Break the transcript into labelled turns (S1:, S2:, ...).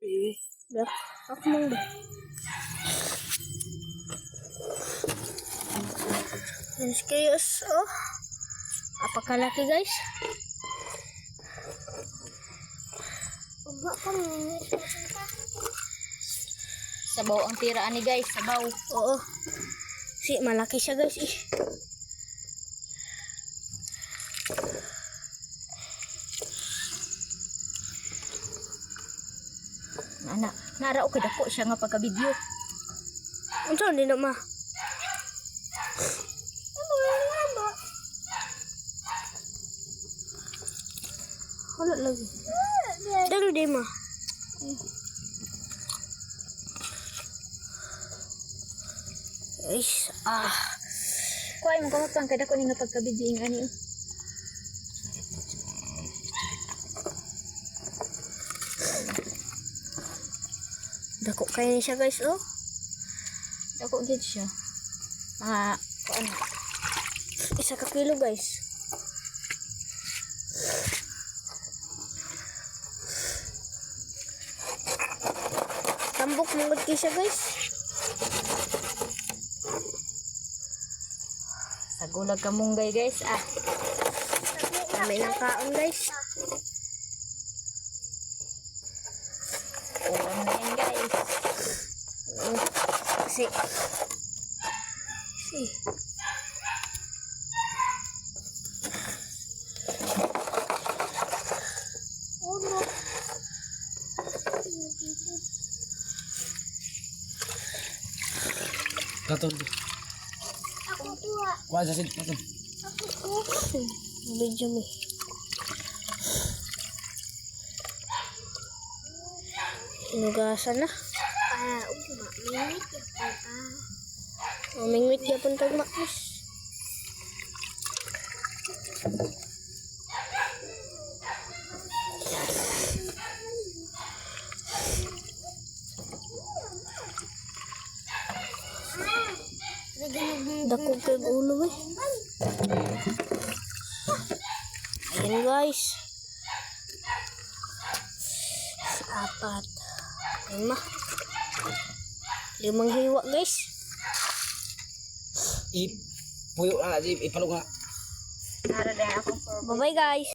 S1: Dah, aku mau deh. Serius, oh, apakah laki guys? Enggak kan?
S2: Sabaw ang tiraan ni guys, sabaw.
S1: Oo, si malaki siya guys.
S2: Anak, narao ka dako siya nga pagka-video.
S1: Unsa din na ma? Wala lagi. Dalo di ma. Guys,
S2: Kuhay mo kamapang kada ko ni nga pagka-video ing ani.
S1: dako kaya siya guys, oh.
S2: Dako gid siya. Mga kuan.
S1: 1 ka kilo guys. Tambok mungod kay siya guys.
S2: Sa gulag ka munggay guys.
S1: Kami ng kaon guys.
S2: Ulam na yan guys.
S1: Si. Oh no.
S3: Taton.
S1: Ako tuwa.
S3: Kuha sa sin, taton.
S1: Ako tuwa. Medyo may. Inugasan na. Mingwit ya punta. Mingwit ya punta makis. Dako kay ulo eh. Ayan guys. 4. Ayan 5 hiwa guys.
S3: Puyo na, ipalog na.
S2: Nara dahil ako for
S1: Bye bye guys.